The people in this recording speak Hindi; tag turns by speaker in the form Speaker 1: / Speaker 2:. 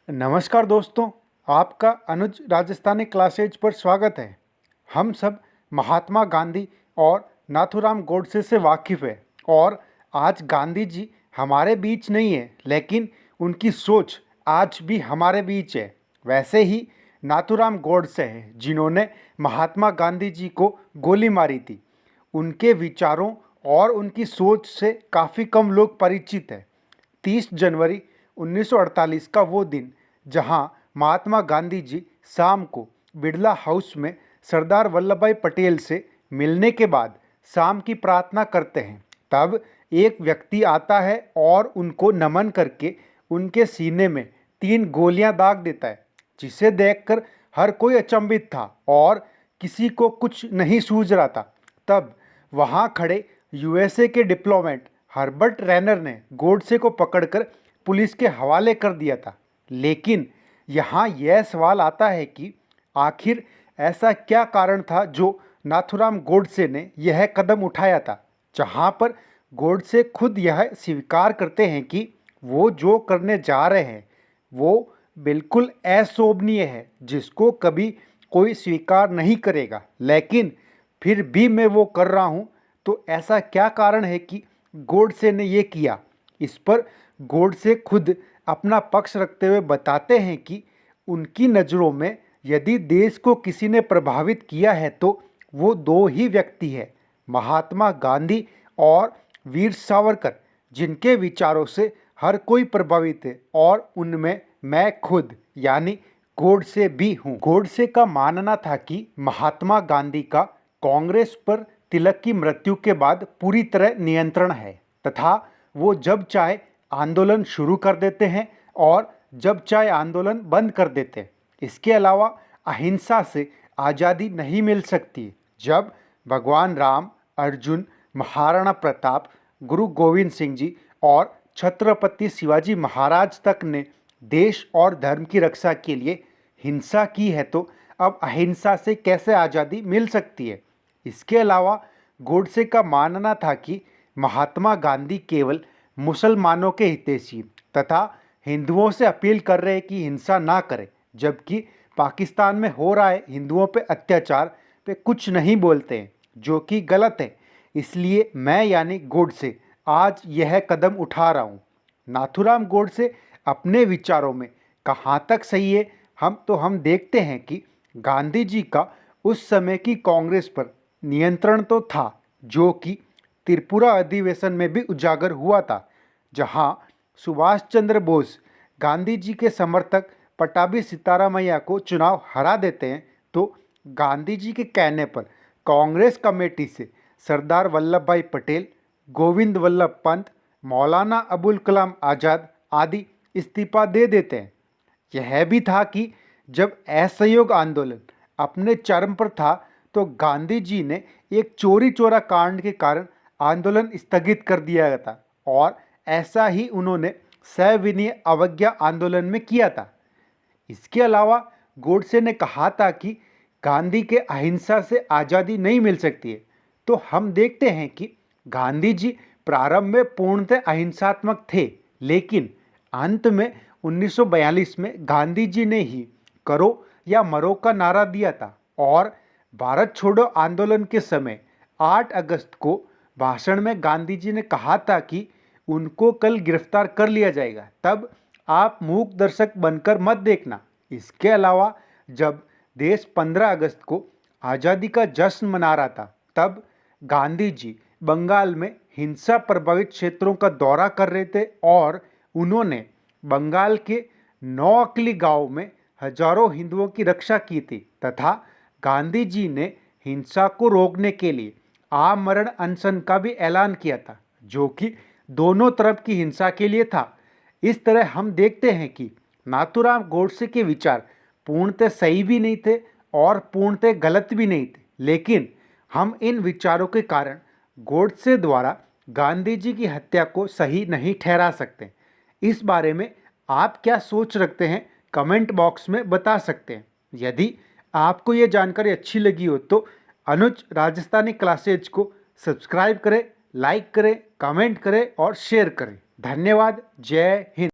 Speaker 1: नमस्कार दोस्तों, आपका अनुज राजस्थानी क्लासेज पर स्वागत है। हम सब महात्मा गांधी और नाथूराम गोडसे से वाकिफ़ है और आज गांधी जी हमारे बीच नहीं है, लेकिन उनकी सोच आज भी हमारे बीच है। वैसे ही नाथूराम गोडसे हैं जिन्होंने महात्मा गांधी जी को गोली मारी थी। उनके विचारों और उनकी सोच से काफ़ी कम लोग परिचित हैं। 30 जनवरी 1948 का वो दिन जहां महात्मा गांधी जी शाम को बिड़ला हाउस में सरदार वल्लभ भाई पटेल से मिलने के बाद शाम की प्रार्थना करते हैं, तब एक व्यक्ति आता है और उनको नमन करके उनके सीने में 3 गोलियां दाग देता है, जिसे देखकर हर कोई अचंभित था और किसी को कुछ नहीं सूझ रहा था। तब वहां खड़े यूएसए के डिप्लोमेट हर्बर्ट रेनर ने गोडसे को पकड़कर पुलिस के हवाले कर दिया था। लेकिन यहाँ यह सवाल आता है कि आखिर ऐसा क्या कारण था जो नाथूराम गोडसे ने यह कदम उठाया था, जहाँ पर गोडसे खुद यह स्वीकार करते हैं कि वो जो करने जा रहे हैं वो बिल्कुल अशोभनीय है, जिसको कभी कोई स्वीकार नहीं करेगा, लेकिन फिर भी मैं वो कर रहा हूँ। तो ऐसा क्या कारण है कि गोडसे ने ये किया? इस पर गोडसे खुद अपना पक्ष रखते हुए बताते हैं कि उनकी नज़रों में यदि देश को किसी ने प्रभावित किया है तो वो 2 ही व्यक्ति हैं, महात्मा गांधी और वीर सावरकर, जिनके विचारों से हर कोई प्रभावित है और उनमें मैं खुद यानी गोडसे भी हूँ। गोडसे का मानना था कि महात्मा गांधी का कांग्रेस पर तिलक की मृत्यु के बाद पूरी तरह नियंत्रण है तथा वो जब चाहे आंदोलन शुरू कर देते हैं और जब चाहे आंदोलन बंद कर देते हैं। इसके अलावा अहिंसा से आज़ादी नहीं मिल सकती। जब भगवान राम, अर्जुन, महाराणा प्रताप, गुरु गोविंद सिंह जी और छत्रपति शिवाजी महाराज तक ने देश और धर्म की रक्षा के लिए हिंसा की है, तो अब अहिंसा से कैसे आज़ादी मिल सकती है? इसके अलावा गोडसे का मानना था कि महात्मा गांधी केवल मुसलमानों के हितैषी तथा हिंदुओं से अपील कर रहे हैं कि हिंसा ना करें, जबकि पाकिस्तान में हो रहा है हिंदुओं पे अत्याचार पे कुछ नहीं बोलते हैं, जो कि गलत है। इसलिए मैं यानी गोडसे आज यह कदम उठा रहा हूँ। नाथूराम गोडसे अपने विचारों में कहाँ तक सही है, हम देखते हैं कि गांधी जी का उस समय की कांग्रेस पर नियंत्रण तो था, जो कि त्रिपुरा अधिवेशन में भी उजागर हुआ था, जहां सुभाष चंद्र बोस गांधी जी के समर्थक पटाभी सीतारामैया को चुनाव हरा देते हैं। तो गांधी जी के कहने पर कांग्रेस कमेटी से सरदार वल्लभ भाई पटेल, गोविंद वल्लभ पंत, मौलाना अबुल कलाम आज़ाद आदि इस्तीफा दे देते हैं। यह भी था कि जब असहयोग आंदोलन अपने चरम पर था तो गांधी जी ने एक चोरी चोरा कांड के कारण आंदोलन स्थगित कर दिया गया था और ऐसा ही उन्होंने सविनय अवज्ञा आंदोलन में किया था। इसके अलावा गोडसे ने कहा था कि गांधी के अहिंसा से आज़ादी नहीं मिल सकती है। तो हम देखते हैं कि गांधी जी प्रारंभ में पूर्णतः अहिंसात्मक थे, लेकिन अंत में 1942 में गांधी जी ने ही करो या मरो का नारा दिया था और भारत छोड़ो आंदोलन के समय 8 अगस्त को भाषण में गांधी जी ने कहा था कि उनको कल गिरफ्तार कर लिया जाएगा, तब आप मूक दर्शक बनकर मत देखना। इसके अलावा जब देश 15 अगस्त को आज़ादी का जश्न मना रहा था, तब गांधी जी बंगाल में हिंसा प्रभावित क्षेत्रों का दौरा कर रहे थे और उन्होंने बंगाल के नौअकली गांव में हजारों हिंदुओं की रक्षा की थी तथा गांधी जी ने हिंसा को रोकने के लिए आमरण अनशन का भी ऐलान किया था, जो कि दोनों तरफ की हिंसा के लिए था। इस तरह हम देखते हैं कि नाथूराम गोडसे के विचार पूर्णतः सही भी नहीं थे और पूर्णतः गलत भी नहीं थे, लेकिन हम इन विचारों के कारण गोडसे द्वारा गांधी जी की हत्या को सही नहीं ठहरा सकते। इस बारे में आप क्या सोच रखते हैं, कमेंट बॉक्स में बता सकते हैं। यदि आपको ये जानकारी अच्छी लगी हो तो अनुज राजस्थानी क्लासेज को सब्सक्राइब करें, लाइक करें, कमेंट करें और शेयर करें। धन्यवाद। जय हिंद।